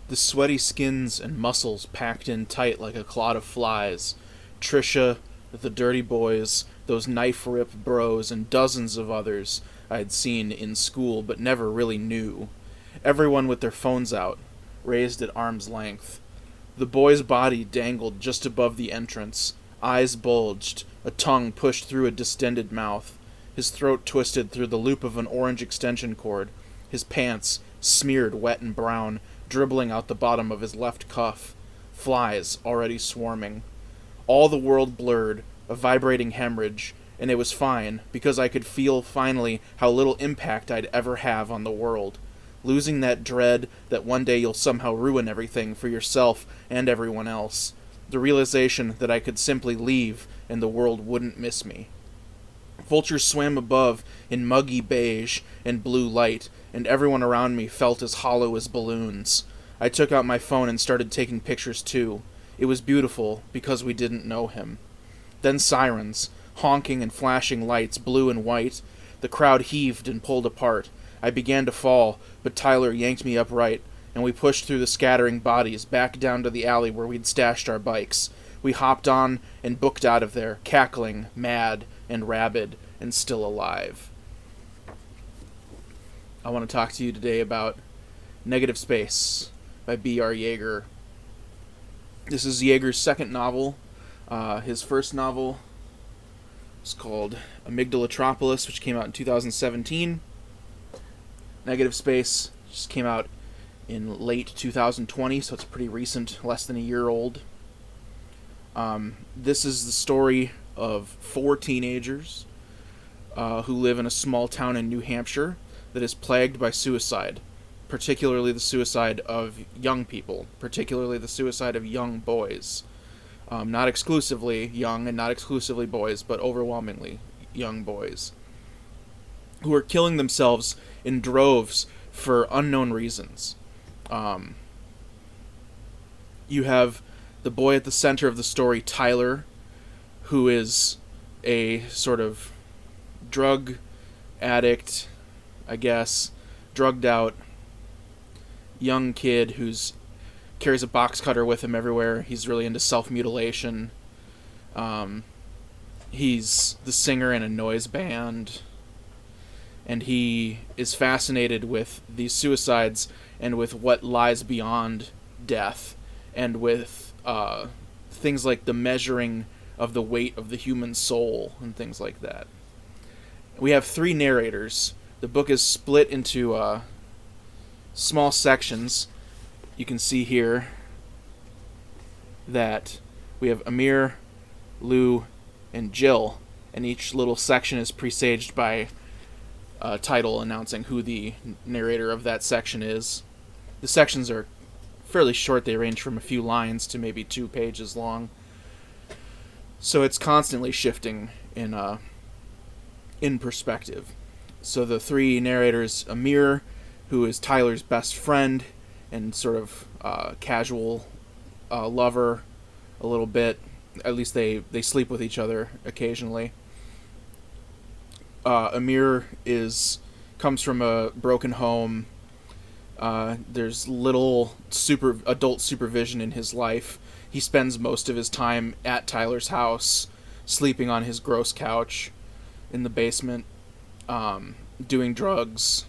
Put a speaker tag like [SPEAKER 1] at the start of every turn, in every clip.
[SPEAKER 1] The sweaty skins and muscles packed in tight like a clot of flies. Trisha, the dirty boys, those knife-rip bros, and dozens of others I'd seen in school but never really knew. Everyone with their phones out, raised at arm's length. The boy's body dangled just above the entrance. Eyes bulged, a tongue pushed through a distended mouth. His throat twisted through the loop of an orange extension cord. His pants, smeared wet and brown, dribbling out the bottom of his left cuff. Flies already swarming. All the world blurred, a vibrating hemorrhage, and it was fine, because I could feel finally how little impact I'd ever have on the world. Losing that dread that one day you'll somehow ruin everything for yourself and everyone else. The realization that I could simply leave and the world wouldn't miss me. Vultures swam above in muggy beige and blue light, and everyone around me felt as hollow as balloons. I took out my phone and started taking pictures too. It was beautiful, because we didn't know him. Then sirens, honking and flashing lights, blue and white. The crowd heaved and pulled apart. I began to fall, but Tyler yanked me upright, and we pushed through the scattering bodies back down to the alley where we'd stashed our bikes. We hopped on and booked out of there, cackling, mad, and rabid, and still alive. I want to talk to you today about Negative Space by B.R. Yeager. This is Yeager's second novel. His first novel is called Amygdalatropolis, which came out in 2017. Negative Space just came out in late 2020, so it's pretty recent, less than a year old. This is the story of four teenagers who live in a small town in New Hampshire that is plagued by suicide, particularly the suicide of young people, particularly the suicide of young boys. Not exclusively young and not exclusively boys, but overwhelmingly young boys, who are killing themselves in droves for unknown reasons. You have the boy at the center of the story, Tyler, who is a sort of drug addict, I guess, drugged out young kid who's carries a box cutter with him everywhere. He's really into self-mutilation. He's the singer in a noise band, and he is fascinated with these suicides and with what lies beyond death, and with things like the measuring of the weight of the human soul and things like that. We have three narrators. The book is split into small sections. You can see here that we have Amir, Lou, and Jill, and each little section is presaged by a title announcing who the narrator of that section is. The sections are fairly short. They range from a few lines to maybe 2 pages long. So it's constantly shifting in perspective. So the three narrators, Amir, who is Tyler's best friend and sort of casual lover a little bit. At least they sleep with each other occasionally. Amir comes from a broken home. There's little adult supervision in his life. He spends most of his time at Tyler's house, sleeping on his gross couch in the basement, doing drugs,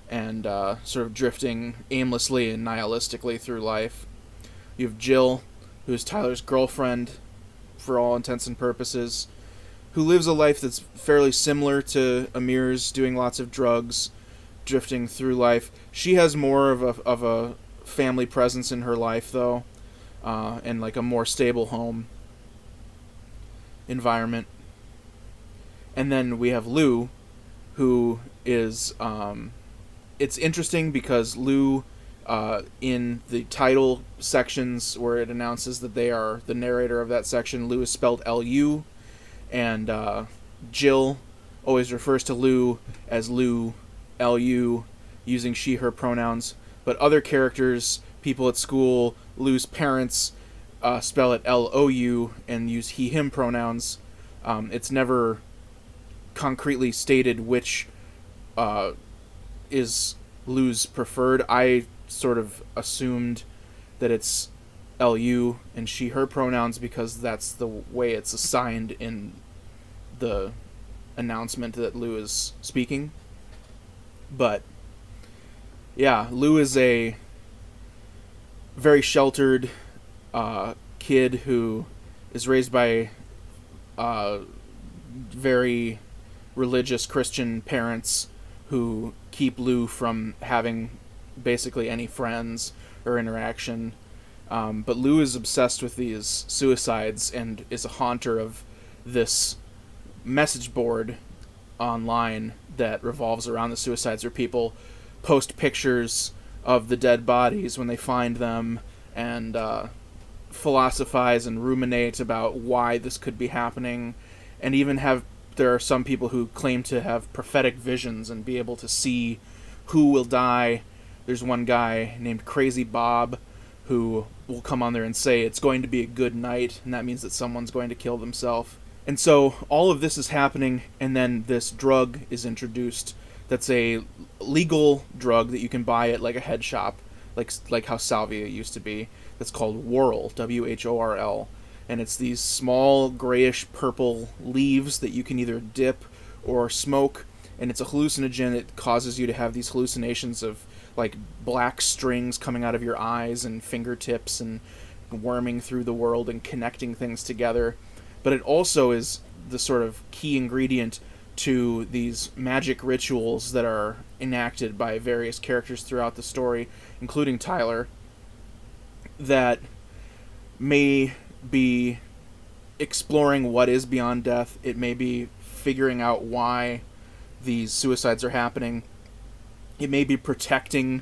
[SPEAKER 1] and sort of drifting aimlessly and nihilistically through life. You have Jill, who's Tyler's girlfriend, for all intents and purposes, who lives a life that's fairly similar to Amir's, doing lots of drugs, drifting through life. She has more of a family presence in her life, though, and like a more stable home environment. And then we have Lou, who is it's interesting because Lou, in the title sections where it announces that they are the narrator of that section, Lou is spelled L-U, and Jill always refers to Lou as Lou, L-U, using she, her pronouns. But other characters, people at school, Lou's parents, spell it L-O-U and use he, him pronouns. It's never concretely stated which is Lou's preferred. I sort of assumed that it's LU and she, her pronouns because that's the way it's assigned in the announcement that Lou is speaking. But yeah, Lou is a very sheltered kid who is raised by very religious Christian parents who keep Lou from having basically any friends or interaction. But Lou is obsessed with these suicides and is a haunter of this message board online that revolves around the suicides, where people post pictures of the dead bodies when they find them and philosophize and ruminate about why this could be happening, and even there are some people who claim to have prophetic visions and be able to see who will die. There's one guy named Crazy Bob who will come on there and say it's going to be a good night, and that means that someone's going to kill themselves. And so all of this is happening, and then this drug is introduced that's a legal drug that you can buy at like a head shop, like how salvia used to be. That's called Whirl, Whorl, and it's these small grayish purple leaves that you can either dip or smoke, and it's a hallucinogen. It causes you to have these hallucinations of like black strings coming out of your eyes and fingertips and worming through the world and connecting things together. But it also is the sort of key ingredient to these magic rituals that are enacted by various characters throughout the story, including Tyler, that may be exploring what is beyond death. It may be figuring out why these suicides are happening. It may be protecting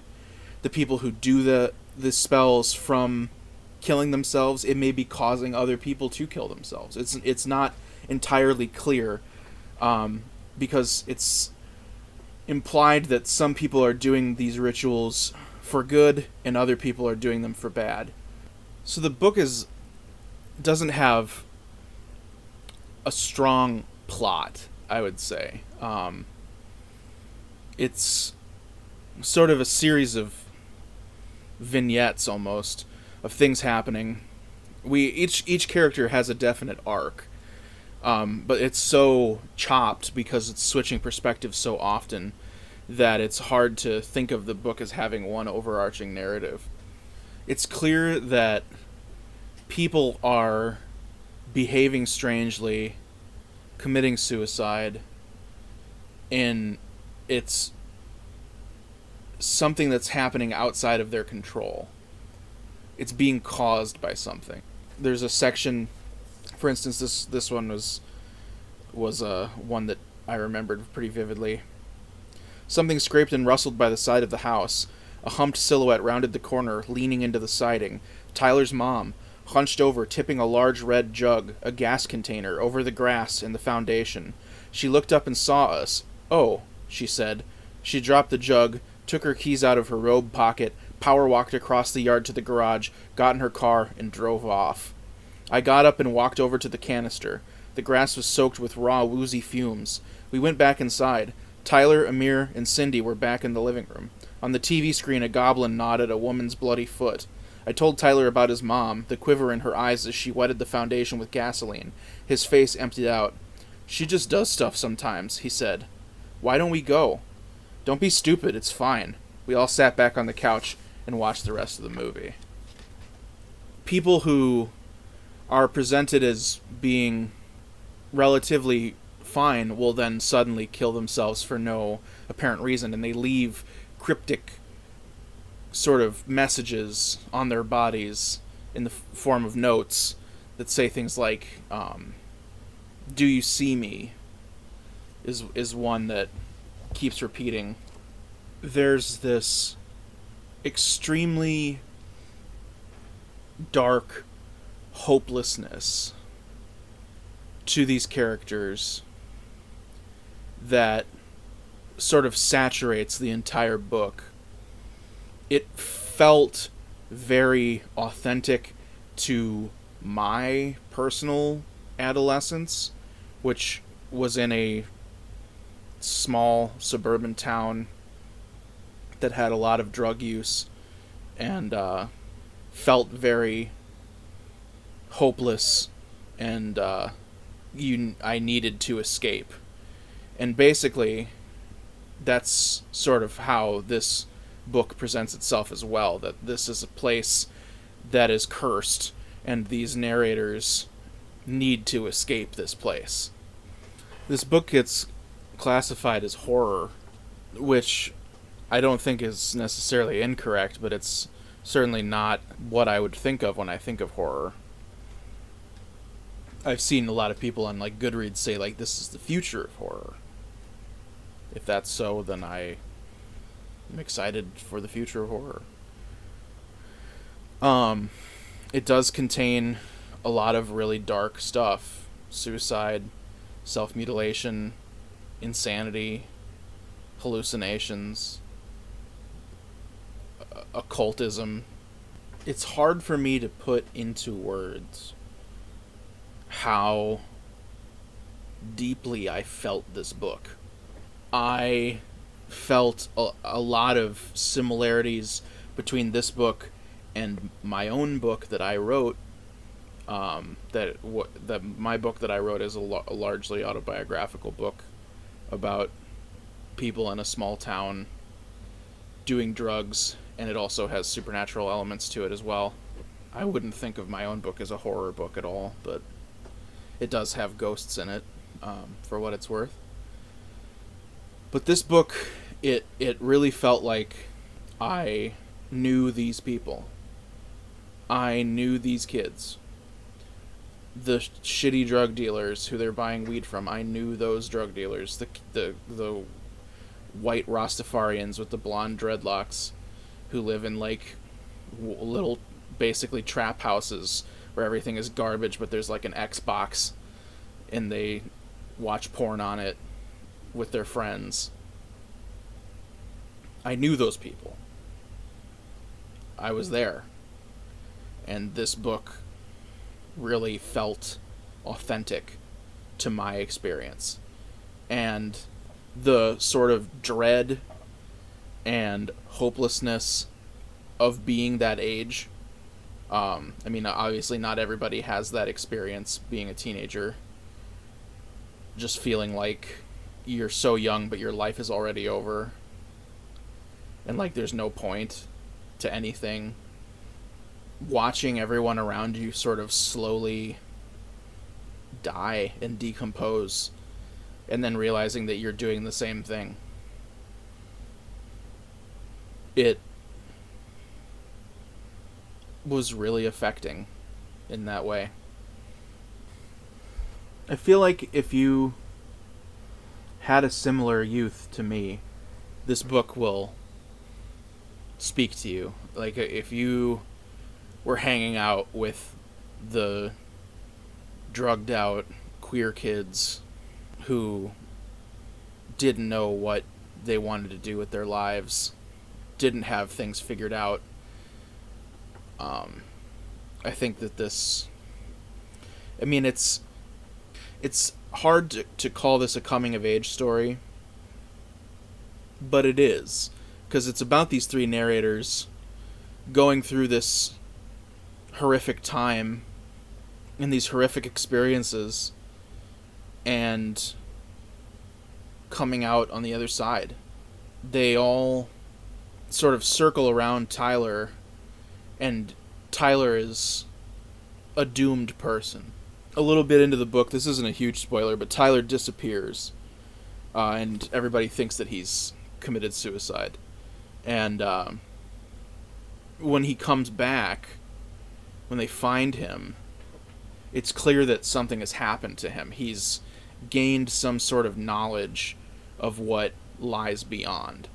[SPEAKER 1] the people who do the spells from killing themselves. It may be causing other people to kill themselves. It's not entirely clear, because it's implied that some people are doing these rituals for good and other people are doing them for bad. So the book doesn't have a strong plot, I would say. It's sort of a series of vignettes almost of things happening. Each character has a definite arc, but it's so chopped because it's switching perspectives so often that it's hard to think of the book as having one overarching narrative. It's clear that people are behaving strangely, committing suicide, and it's something that's happening outside of their control. It's being caused by something. There's a section, for instance, this one was one that I remembered pretty vividly. Something scraped and rustled by the side of the house. A humped silhouette rounded the corner, leaning into the siding. Tyler's mom, hunched over, tipping a large red jug, a gas container, over the grass and the foundation. She looked up and saw us. "Oh," she said. She dropped the jug, took her keys out of her robe pocket, power-walked across the yard to the garage, got in her car, and drove off. I got up and walked over to the canister. The grass was soaked with raw, woozy fumes. We went back inside. Tyler, Amir, and Cindy were back in the living room. On the TV screen, a goblin gnawed at a woman's bloody foot. I told Tyler about his mom, the quiver in her eyes as she wetted the foundation with gasoline. His face emptied out. "She just does stuff sometimes," he said. "Why don't we go?" "Don't be stupid, it's fine." We all sat back on the couch and watched the rest of the movie. People who are presented as being relatively fine will then suddenly kill themselves for no apparent reason, and they leave cryptic sort of messages on their bodies in the form of notes that say things like, "Do you see me?" is one that keeps repeating. There's this extremely dark hopelessness to these characters that sort of saturates the entire book. It felt very authentic to my personal adolescence, which was in a small suburban town that had a lot of drug use and felt very hopeless, and I needed to escape. And basically, that's sort of how this book presents itself as well, that this is a place that is cursed, and these narrators need to escape this place. This book gets classified as horror, which I don't think is necessarily incorrect, but it's certainly not what I would think of when I think of horror. I've seen a lot of people on like Goodreads say like this is the future of horror. If that's so, then I am excited for the future of horror. It does contain a lot of really dark stuff. Suicide, self-mutilation, insanity, hallucinations, occultism. It's hard for me to put into words how deeply I felt this book. I felt a lot of similarities between this book and my own book that I wrote. That my book that I wrote is a largely autobiographical book about people in a small town doing drugs, and it also has supernatural elements to it as well. I wouldn't think of my own book as a horror book at all, but it does have ghosts in it, for what it's worth. But this book, it really felt like I knew these people. I knew these kids. The shitty drug dealers who they're buying weed from, I knew those drug dealers. The white Rastafarians with the blonde dreadlocks who live in like little basically trap houses where everything is garbage, but there's like an Xbox and they watch porn on it with their friends. I knew those people. I was there. And this book really felt authentic to my experience. And the sort of dread and hopelessness of being that age. I mean, obviously not everybody has that experience being a teenager. Just feeling like you're so young, but your life is already over. And like there's no point to anything. Watching everyone around you sort of slowly die and decompose, and then realizing that you're doing the same thing. It was really affecting in that way. I feel like if you had a similar youth to me, this book will speak to you. Like if you were hanging out with the drugged out queer kids who didn't know what they wanted to do with their lives, didn't have things figured out, I think that this, I mean, it's hard to call this a coming of age story, but it is, because it's about these three narrators going through this horrific time and these horrific experiences and coming out on the other side. They all sort of circle around Tyler, and Tyler is a doomed person. A little bit into the book, this isn't a huge spoiler, but Tyler disappears, and everybody thinks that he's committed suicide. And when he comes back, when they find him, it's clear that something has happened to him. He's gained some sort of knowledge of what lies beyond.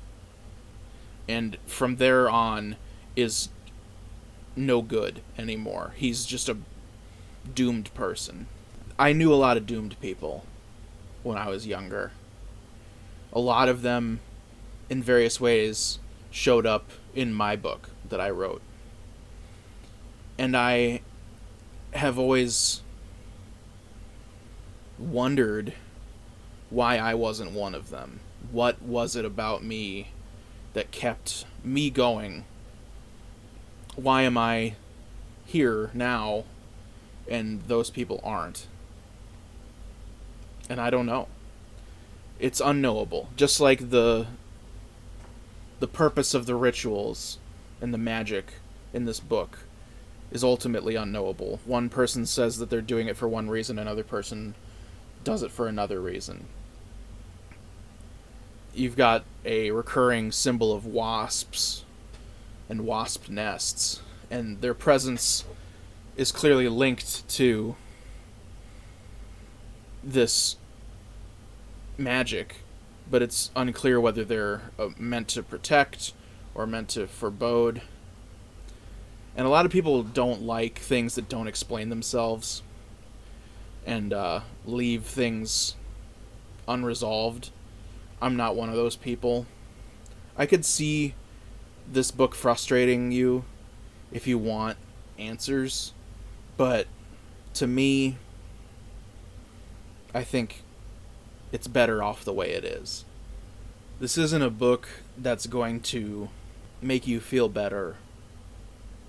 [SPEAKER 1] And from there on is no good anymore. He's just a doomed person. I knew a lot of doomed people when I was younger. A lot of them, in various ways, showed up in my book that I wrote. And I have always wondered why I wasn't one of them. What was it about me that kept me going? Why am I here now, and those people aren't. And I don't know. It's unknowable. Just like the purpose of the rituals and the magic in this book is ultimately unknowable. One person says that they're doing it for one reason, another person does it for another reason. You've got a recurring symbol of wasps and wasp nests, and their presence is clearly linked to this magic, but it's unclear whether they're meant to protect or meant to forebode. And a lot of people don't like things that don't explain themselves and leave things unresolved. I'm not one of those people. I could see this book frustrating you if you want answers, but to me, I think it's better off the way it is. This isn't a book that's going to make you feel better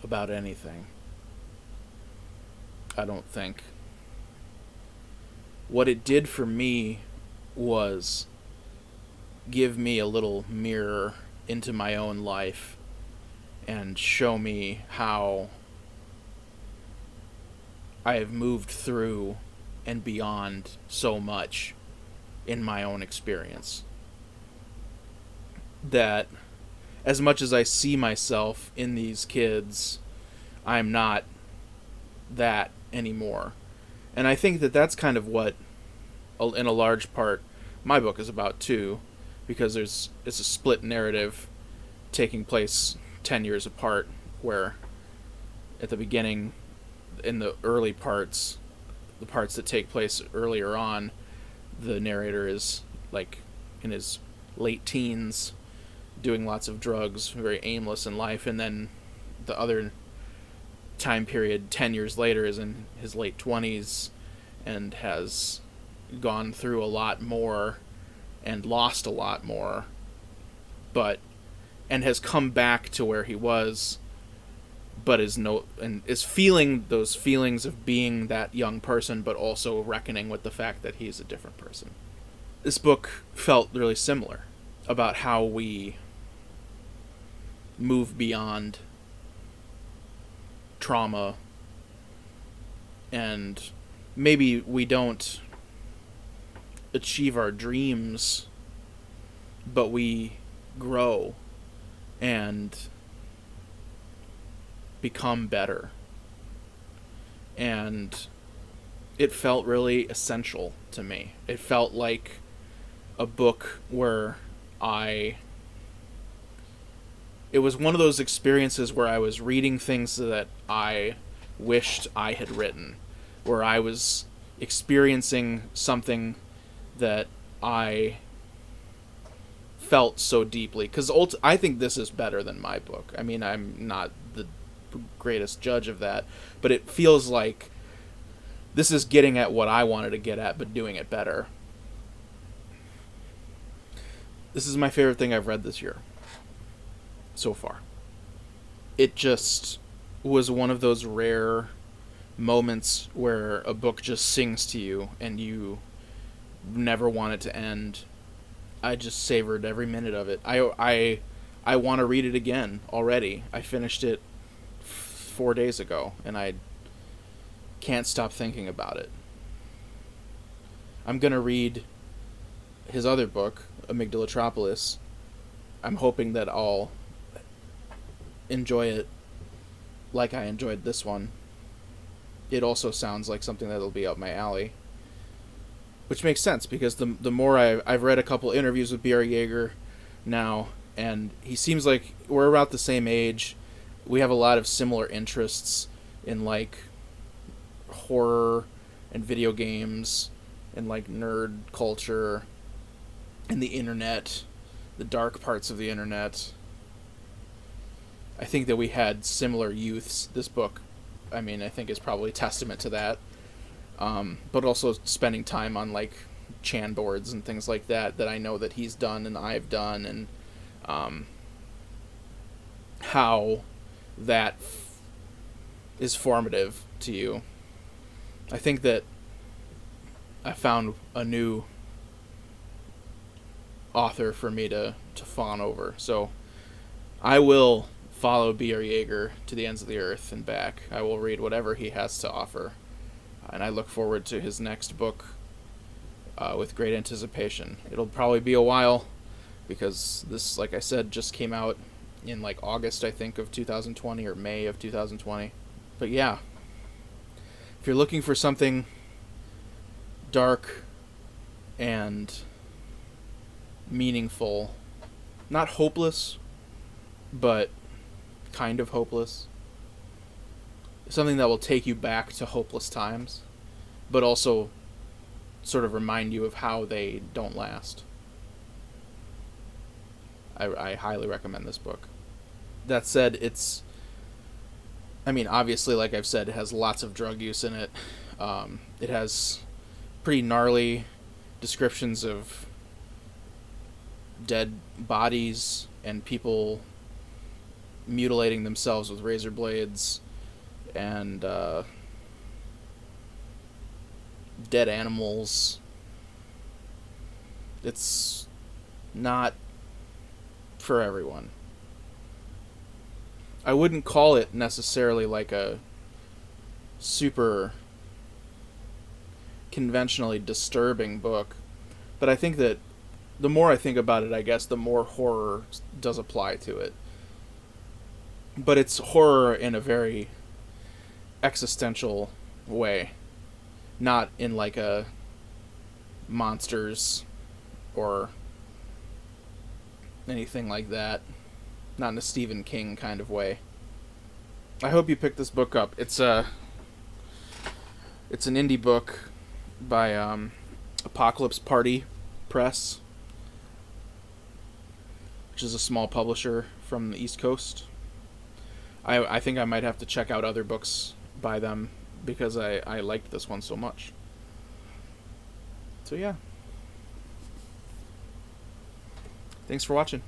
[SPEAKER 1] about anything. I don't think. What it did for me was give me a little mirror into my own life and show me how I have moved through and beyond so much in my own experience. That as much as I see myself in these kids, I'm not that anymore. And I think that that's kind of what, in a large part, my book is about too, because it's a split narrative taking place 10 years apart, where at the beginning, in the early parts, the parts that take place earlier on, the narrator is like in his late teens, doing lots of drugs, very aimless in life, and then the other time period 10 years later is in his late 20s and has gone through a lot more and lost a lot more, and has come back to where he was, but is feeling those feelings of being that young person, but also reckoning with the fact that he's a different person. This book felt really similar about how we move beyond trauma, and maybe we don't achieve our dreams, but we grow and become better. And it felt really essential to me. It felt like a book where it was one of those experiences where I was reading things that I wished I had written, where I was experiencing something that I felt so deeply. Because I think this is better than my book. I mean, I'm not the greatest judge of that, but it feels like this is getting at what I wanted to get at, but doing it better. This is my favorite thing I've read this year so far. It just was one of those rare moments where a book just sings to you and you never want it to end. I just savored every minute of it. I want to read it again already. I finished it 4 days ago and I can't stop thinking about it. I'm going to read his other book, Amygdalatropolis. I'm hoping that I'll enjoy it like I enjoyed this one. It also sounds like something that'll be up my alley, which makes sense because the more I've read a couple interviews with B.R. Yeager now, and he seems like we're about the same age. We have a lot of similar interests in like horror and video games and like nerd culture and the internet, the dark parts of the internet. I think that we had similar youths. This book, I mean, I think is probably a testament to that. But also spending time on like Chan boards and things like that I know that he's done and I've done, and how that is formative to you. I think that I found a new author for me to fawn over. So I will follow B.R. Yeager to the ends of the earth and back. I will read whatever he has to offer. And I look forward to his next book with great anticipation. It'll probably be a while because this, like I said, just came out in like August, I think, of 2020 or May of 2020. But yeah, if you're looking for something dark and meaningful, not hopeless, but kind of hopeless, something that will take you back to hopeless times, but also sort of remind you of how they don't last, I highly recommend this book. That said, obviously, like I've said, it has lots of drug use in it. It has pretty gnarly descriptions of dead bodies and people mutilating themselves with razor blades and dead animals. It's not for everyone. I wouldn't call it necessarily like a super conventionally disturbing book, but I think that the more I think about it, I guess, the more horror does apply to it. But it's horror in a very existential way, not in like a monsters or anything like that. Not in a Stephen King kind of way. I hope you pick this book up. It's an indie book by Apocalypse Party Press, which is a small publisher from the East Coast. I think I might have to check out other books by them because I liked this one so much. So yeah. Thanks for watching.